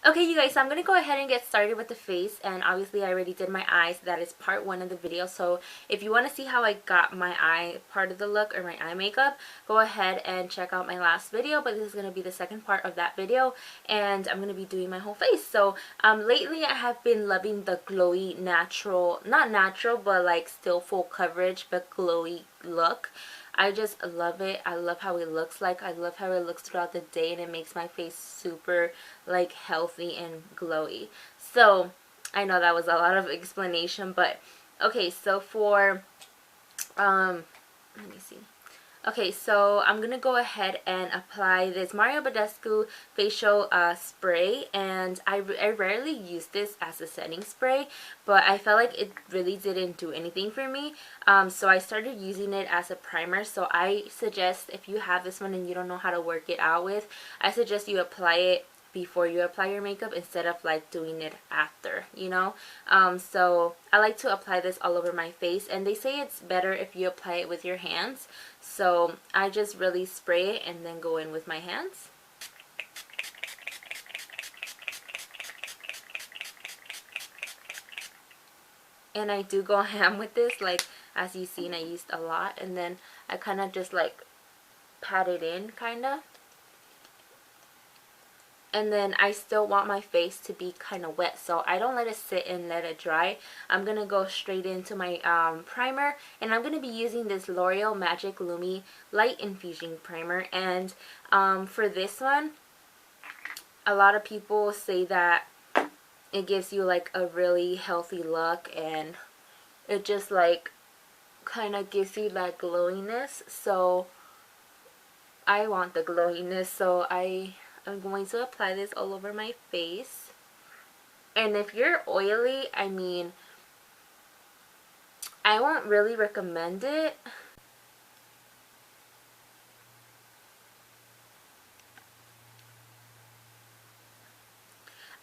Okay, you guys, so I'm going to go ahead and get started with the face, and obviously I already did my eyes. That is part one of the video, so if you want to see how I got my eye part of the look or my eye makeup, go ahead and check out my last video, but this is going to be the second part of that video, and I'm going to be doing my whole face. So lately I have been loving the glowy natural, not natural, but like still full coverage, but glowy look. I just love it. I love how it looks like. I love how it looks throughout the day, and it makes my face super like healthy and glowy. So I know that was a lot of explanation, but okay, so for let me see. Okay, so I'm going to go ahead and apply this Mario Badescu facial spray, and I rarely use this as a setting spray, but I felt like it really didn't do anything for me, so I started using it as a primer. So I suggest, if you have this one and you don't know how to work it out with, I suggest you apply it before you apply your makeup instead of like doing it after, you know. So I like to apply this all over my face, and they say it's better if you apply it with your hands, so I just really spray it and then go in with my hands. And I do go ham with this, like as you've seen, I used a lot, and then I kind of just like pat it in kind of. And then I still want my face to be kind of wet, so I don't let it sit and let it dry. I'm going to go straight into my primer, and I'm going to be using this L'Oreal Magic Lumi Light Infusing Primer. And for this one, a lot of people say that it gives you like a really healthy look, and it just like kind of gives you that glowiness. So I want the glowiness, so I'm going to apply this all over my face. And if you're oily, I mean, I won't really recommend it.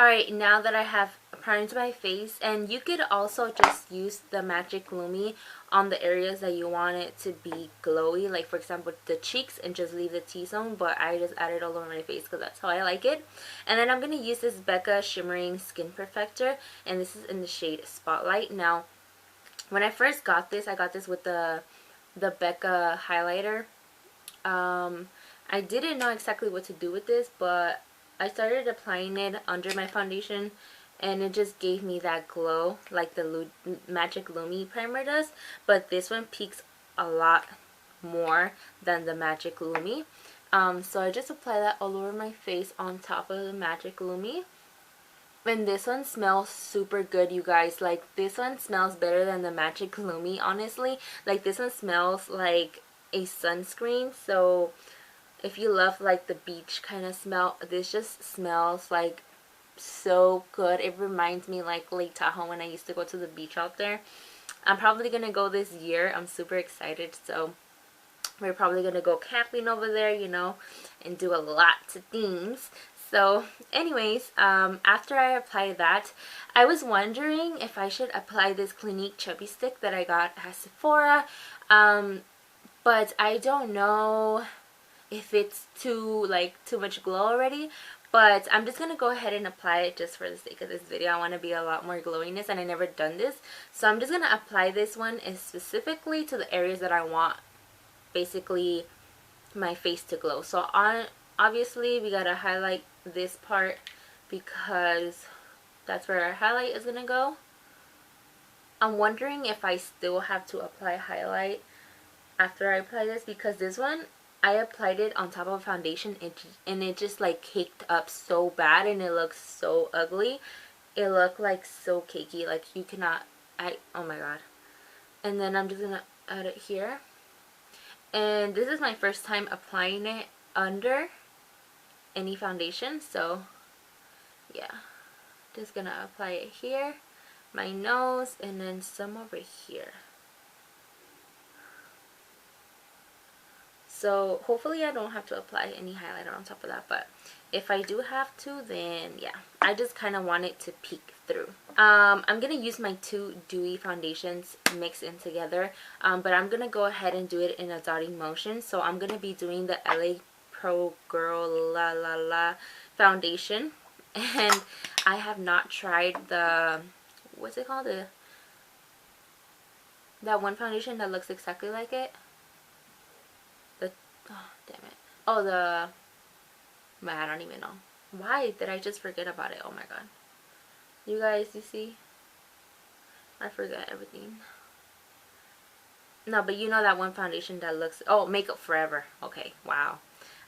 Alright, now that I have primed my face, and you could also just use the Magic Lumi on the areas that you want it to be glowy, like for example the cheeks, and just leave the T-zone, but I just add it all over my face because that's how I like it. And then I'm going to use this Becca Shimmering Skin Perfector, and this is in the shade Spotlight. Now, when I first got this, I got this with the Becca highlighter. I didn't know exactly what to do with this, but I started applying it under my foundation, and it just gave me that glow like the Magic Lumi primer does, but this one peaks a lot more than the Magic Lumi. So I just apply that all over my face on top of the Magic Lumi. And this one smells super good, you guys. Like, this one smells better than the Magic Lumi, honestly. Like, this one smells like a sunscreen, so if you love like the beach kind of smell, this just smells like so good. It reminds me like Lake Tahoe when I used to go to the beach out there. I'm probably gonna go this year. I'm super excited, so we're probably gonna go camping over there, you know, and do a lot of things. So anyways, after I apply that, I was wondering if I should apply this Clinique Chubby Stick that I got at Sephora, but I don't know if it's too much glow already, but I'm just gonna go ahead and apply it just for the sake of this video. I want to be a lot more glowiness, and I never done this, so I'm just gonna apply this one specifically to the areas that I want basically my face to glow. So obviously we gotta highlight this part because that's where our highlight is gonna go. I'm wondering if I still have to apply highlight after I apply this, because this one I applied it on top of foundation, and it just like caked up so bad, and it looks so ugly. It looked like so cakey, like you cannot, oh my god. And then I'm just gonna add it here, and this is my first time applying it under any foundation, so yeah, just gonna apply it here, my nose, and then some over here. So hopefully I don't have to apply any highlighter on top of that, but if I do have to, then yeah, I just kind of want it to peek through. I'm going to use my two dewy foundations mixed in together, but I'm going to go ahead and do it in a dotting motion. So I'm going to be doing the LA Pro Girl La La La foundation, And I have not tried the, what's it called, that one foundation that looks exactly like it. The, oh damn it, oh the, man, I don't even know. Why did I just forget about it? Oh my god. You guys, you see? I forget everything. No, but you know that one foundation that looks... Oh, Makeup Forever. Okay, wow.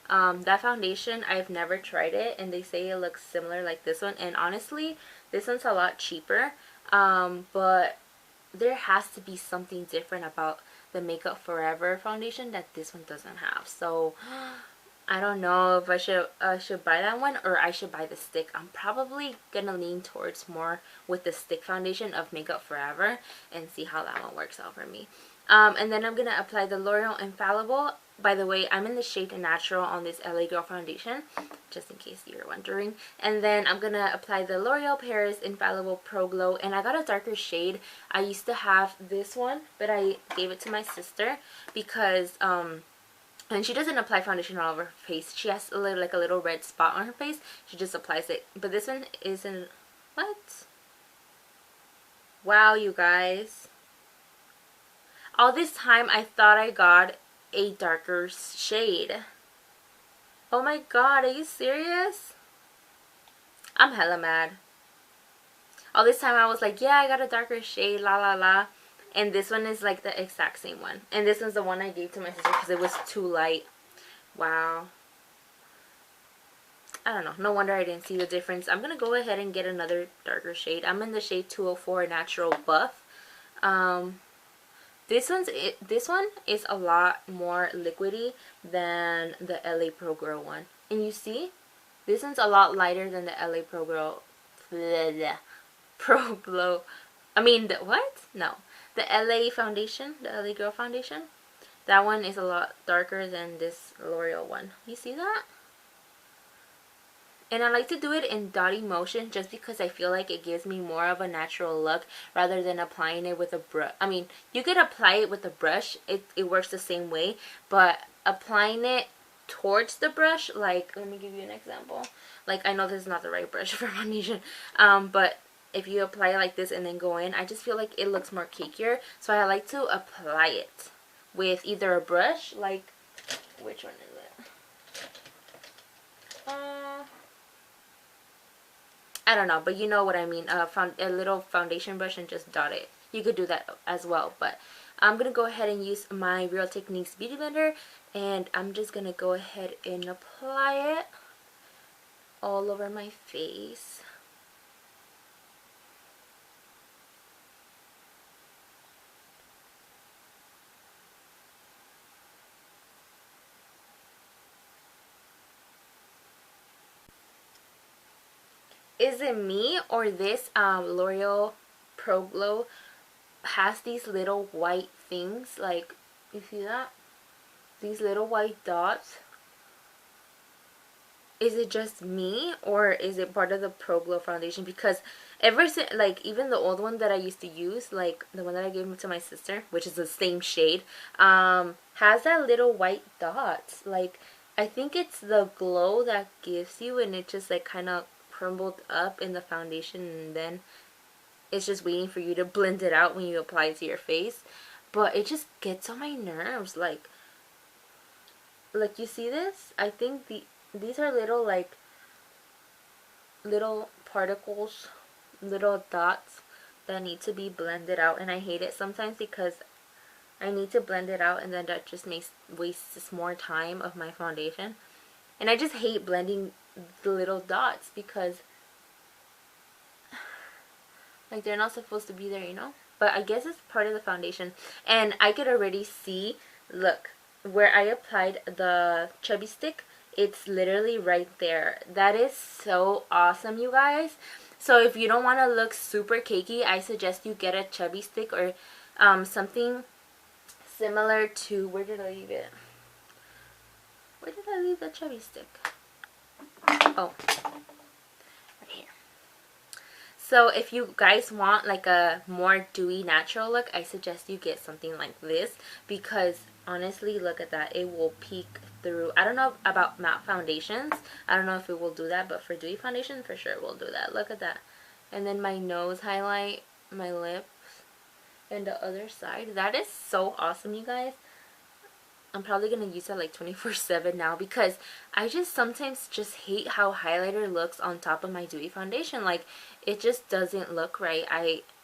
That foundation, I've never tried it, and they say it looks similar like this one. And honestly, this one's a lot cheaper. But there has to be something different about the Makeup Forever foundation that this one doesn't have. So I don't know if I should buy that one or I should buy the stick. I'm probably gonna lean towards more with the stick foundation of Makeup Forever and see how that one works out for me. And then I'm gonna apply the L'Oreal Infallible. By the way, I'm in the shade Natural on this LA Girl foundation, just in case you're wondering. And then I'm gonna apply the L'Oreal Paris Infallible Pro Glow, and I got a darker shade. I used to have this one, but I gave it to my sister because and she doesn't apply foundation all over her face. She has a little, like a little red spot on her face. She just applies it. But this one isn't... What? Wow, you guys. All this time, I thought I got a darker shade. Oh my god, are you serious? I'm hella mad. All this time, I was like, yeah, I got a darker shade, la la la. And this one is like the exact same one. And this one's the one I gave to my sister because it was too light. Wow. I don't know. No wonder I didn't see the difference. I'm going to go ahead and get another darker shade. I'm in the shade 204 Natural Buff. This one is a lot more liquidy than the LA Pro Girl one. And you see? This one's a lot lighter than the LA Pro Girl. Pro Glow. I mean, the what? No. The LA foundation, the LA Girl foundation, that one is a lot darker than this L'Oreal one. You see that? And I like to do it in dotty motion just because I feel like it gives me more of a natural look rather than applying it with a brush. I mean, you could apply it with a brush. It works the same way. But applying it towards the brush, like, let me give you an example. Like, I know this is not the right brush for foundation. But if you apply it like this and then go in, I just feel like it looks more cakier. So I like to apply it with either a brush, like, which one is it? I don't know, but you know what I mean. A little foundation brush and just dot it. You could do that as well, but I'm going to go ahead and use my Real Techniques Beauty Blender, and I'm just going to go ahead and apply it all over my face. Is it me or this L'Oreal Pro Glow has these little white things? Like, you see that? These little white dots. Is it just me or is it part of the Pro Glow foundation? Because ever since, like, even the old one that I used to use, like the one that I gave to my sister, which is the same shade, has that little white dots. Like, I think it's the glow that gives you, and it just like kind of crumbled up in the foundation, and then it's just waiting for you to blend it out when you apply it to your face. But it just gets on my nerves. Like you see this? I think these are little, like, little particles, little dots that need to be blended out, and I hate it sometimes because I need to blend it out, and then that just wastes more time of my foundation. And I just hate blending the little dots because, like, they're not supposed to be there, you know? But I guess it's part of the foundation. And I could already see, look, where I applied the chubby stick, it's literally right there. That is so awesome, you guys. So if you don't want to look super cakey, I suggest you get a chubby stick or something similar to, where did I leave it? Where did I leave the chubby stick? Oh, right here. So if you guys want like a more dewy natural look, I suggest you get something like this, because honestly, look at that. It will peak through, I don't know about matte foundations, I don't know if it will do that, but for dewy foundation for sure it will do that. Look at that. And then my nose highlight, my lips, and the other side. That is so awesome, you guys. I'm probably gonna use that like 24/7 now, because I just sometimes just hate how highlighter looks on top of my dewy foundation. Like, it just doesn't look right.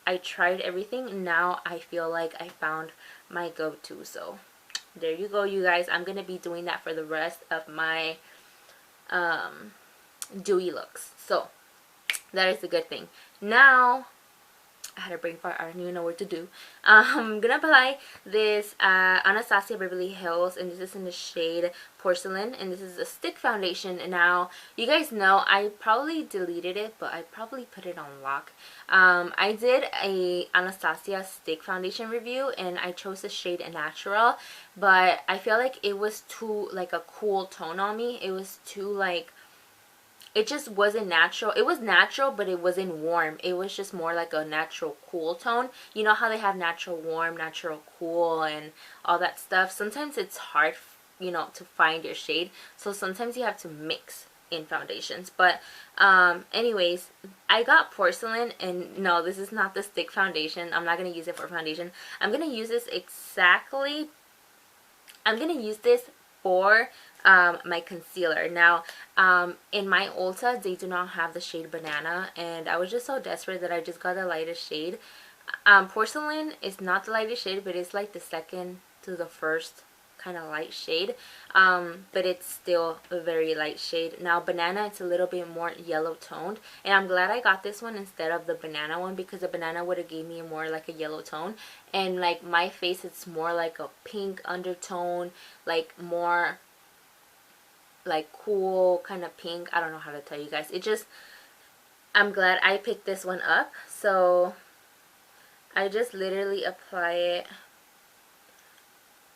I tried everything, and now I feel like I found my go-to. So there you go, you guys. I'm gonna be doing that for the rest of my dewy looks. So that is a good thing. Now I had a brain fart. I don't even know what to do. I'm gonna apply this Anastasia Beverly Hills, and this is in the shade Porcelain, and this is a stick foundation. And now, you guys know I probably deleted it, but I probably put it on lock. I did a Anastasia stick foundation review, and I chose the shade Natural, but I feel like it was too like a cool tone on me. It was too like, it just wasn't natural. It was natural, but it wasn't warm. It was just more like a natural cool tone. You know how they have natural warm, natural cool, and all that stuff. Sometimes it's hard, you know, to find your shade. So sometimes you have to mix in foundations. But anyways, I got Porcelain, and no, this is not the stick foundation. I'm not going to use it for foundation. I'm going to use this exactly. I'm going to use this for my concealer. Now, in my Ulta, they do not have the shade Banana, and I was just so desperate that I just got the lightest shade. Porcelain is not the lightest shade, but it's like the second to the first kind of light shade, but it's still a very light shade. Now, Banana, it's a little bit more yellow toned, and I'm glad I got this one instead of the Banana one, because the Banana would have gave me more like a yellow tone, and like my face, it's more like a pink undertone, like more like cool kind of pink. I don't know how to tell you guys. It just, I'm glad I picked this one up. So I just literally apply it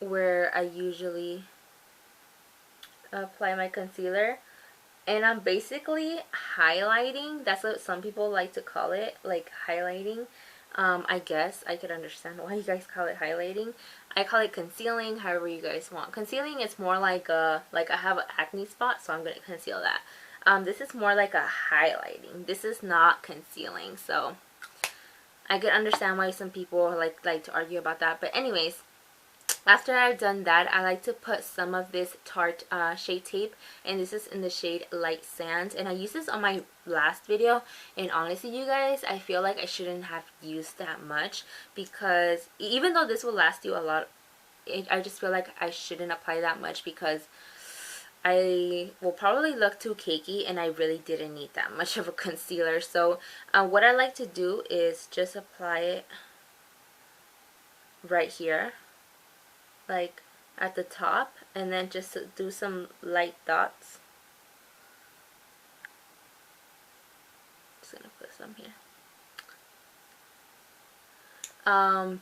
where I usually apply my concealer, and I'm basically highlighting. That's what some people like to call it, like highlighting. I guess I could understand why you guys call it highlighting. I call it concealing, however you guys want. Concealing is more like I have an acne spot, so I'm going to conceal that. This is more like a highlighting. This is not concealing, so I could understand why some people like to argue about that. But anyways, after I've done that, I like to put some of this Tarte shade tape, and this is in the shade Light Sand, and I used this on my last video, and honestly, you guys, I feel like I shouldn't have used that much, because even though this will last you a lot, I just feel like I shouldn't apply that much, because I will probably look too cakey, and I really didn't need that much of a concealer. So what I like to do is just apply it right here, like at the top, and then just do some light dots. Just gonna put some here.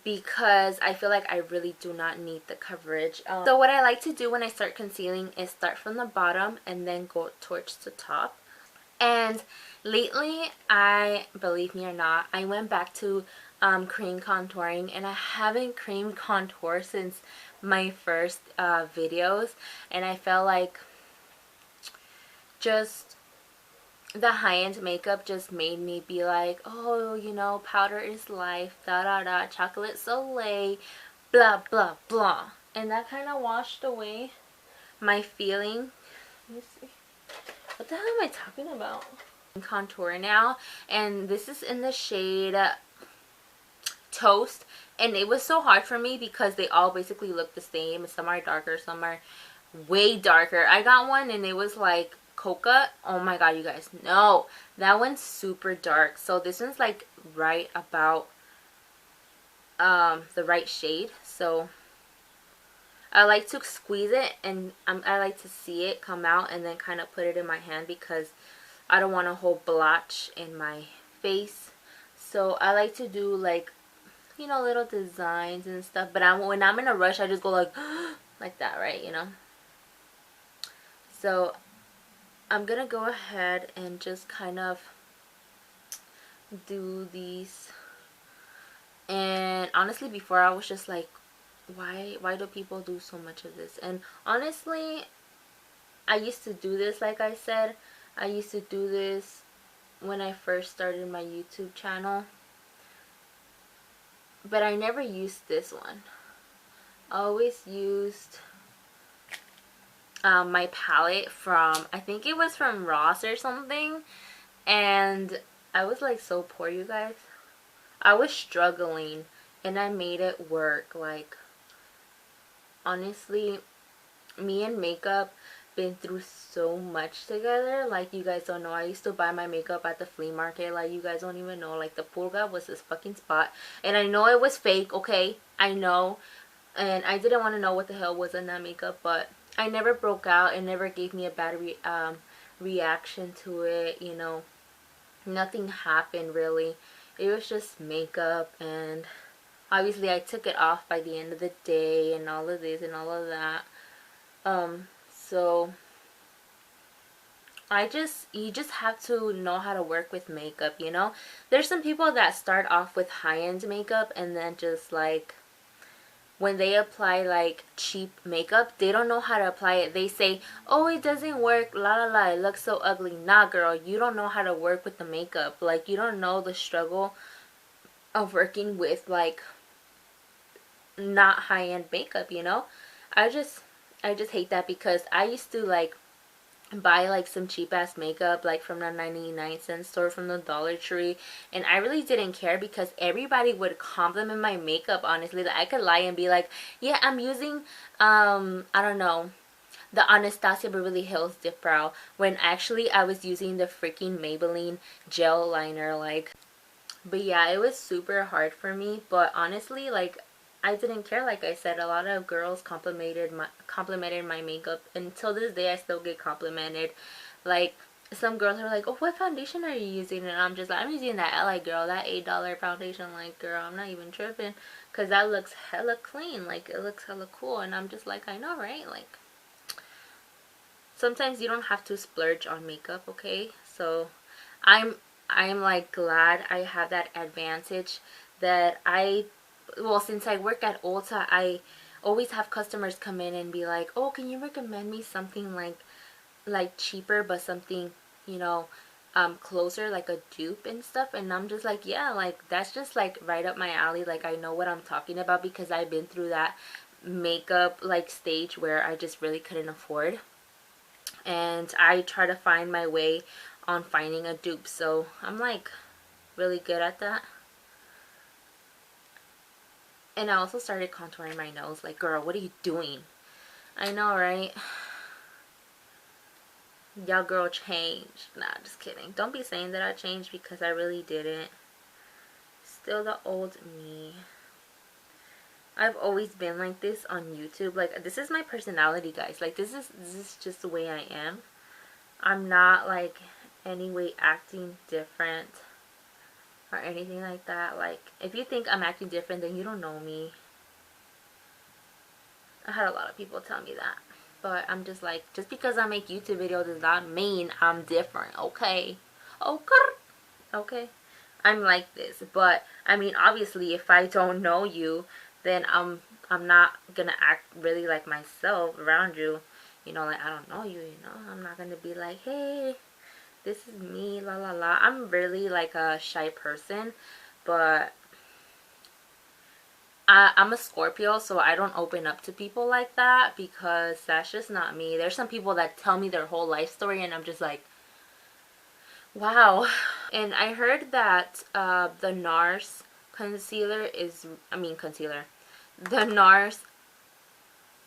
Because I feel like I really do not need the coverage. So what I like to do when I start concealing is start from the bottom and then go towards the top. And lately, believe me or not, I went back to cream contouring, and I haven't cream contour since my first videos, and I felt like just the high-end makeup just made me be like, oh, you know, powder is life, da da da, chocolate soleil, blah blah blah, and that kind of washed away my feeling. Let me see, what the hell am I talking about? Contour now, and this is in the shade Toast, and it was so hard for me because they all basically look the same. Some are darker, some are way darker. I got one and it was like coca. Oh my god, you guys, no, that one's super dark. So this one's like right about the right shade. So I like to squeeze it, and I like to see it come out and then kind of put it in my hand, because I don't want a whole blotch in my face. So I like to do like, you know, little designs and stuff, but when I'm in a rush, I just go like like that, right? You know. So I'm gonna go ahead and just kind of do these. And honestly, before I was just like, why do people do so much of this? And honestly, I used to do this, like I said. I used to do this when I first started my YouTube channel. But I never used this one. I always used my palette from, I think it was from Ross or something. And I was like so poor, you guys. I was struggling and I made it work. Like, honestly, me and makeup been through so much together. Like, you guys don't know, I used to buy my makeup at the flea market. Like, you guys don't even know. Like, the pulga was this fucking spot, and I know it was fake, okay, I know, and I didn't want to know what the hell was in that makeup, but I never broke out. It never gave me a bad reaction to it, you know. Nothing happened really. It was just makeup, and obviously I took it off by the end of the day and all of this and all of that. So you just have to know how to work with makeup, you know. There's some people that start off with high-end makeup and then just like when they apply like cheap makeup, they don't know how to apply it. They say, oh, it doesn't work, la la la, it looks so ugly. Nah, girl, you don't know how to work with the makeup. Like, you don't know the struggle of working with like not high-end makeup, you know. I just hate that, because I used to like buy like some cheap ass makeup like from the 99-cent store from the Dollar Tree, and I really didn't care because everybody would compliment my makeup. Honestly, that I could lie and be like, yeah, I'm using I don't know, the Anastasia Beverly Hills Dip Brow, when actually I was using the freaking Maybelline gel liner. Like, but yeah, it was super hard for me, but honestly, like, I didn't care. Like I said, a lot of girls complimented my makeup. Until this day, I still get complimented. Like, some girls are like, "Oh, what foundation are you using?" And I'm just like, "I'm using that LA Girl, that $8 foundation." Like, girl, I'm not even tripping, cause that looks hella clean. Like, it looks hella cool. And I'm just like, I know, right? Like, sometimes you don't have to splurge on makeup, okay? So, I'm I'm like glad I have that advantage that well, since I work at Ulta, I always have customers come in and be like, "Oh, can you recommend me something like cheaper, but something, you know, closer, like a dupe and stuff?" And I'm just like, "Yeah, like that's just like right up my alley. Like, I know what I'm talking about, because I've been through that makeup like stage where I just really couldn't afford, and I try to find my way on finding a dupe. So I'm like really good at that." And I also started contouring my nose. Like, girl, what are you doing? I know, right? Y'all girl changed. Nah, just kidding. Don't be saying that I changed, because I really didn't. Still the old me. I've always been like this on YouTube. Like, this is my personality, guys. Like, this is just the way I am. I'm not like any way acting different or anything like that. Like, if you think I'm acting different, then you don't know me. I had a lot of people tell me that. But I'm just like, just because I make YouTube videos does not mean I'm different, okay? Okay? Okay? I'm like this. But, I mean, obviously, if I don't know you, then I'm not gonna act really like myself around you. You know, like, I don't know you, you know? I'm not gonna be like, hey, this is me, la la la. I'm really like a shy person, but I'm a Scorpio, so I don't open up to people like that, because that's just not me. There's some people that tell me their whole life story, and I'm just like, wow. And I heard that the NARS concealer is, concealer. The NARS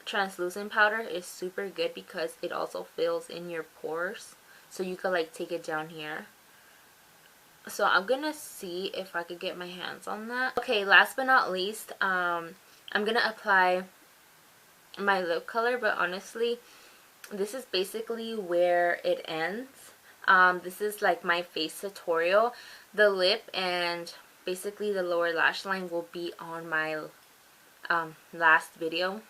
translucent powder is super good, because it also fills in your pores. So you could like take it down here. So I'm gonna see if I could get my hands on that. Okay, last but not least, I'm gonna apply my lip color, but honestly, this is basically where it ends. This is like my face tutorial. The lip and basically the lower lash line will be on my last video.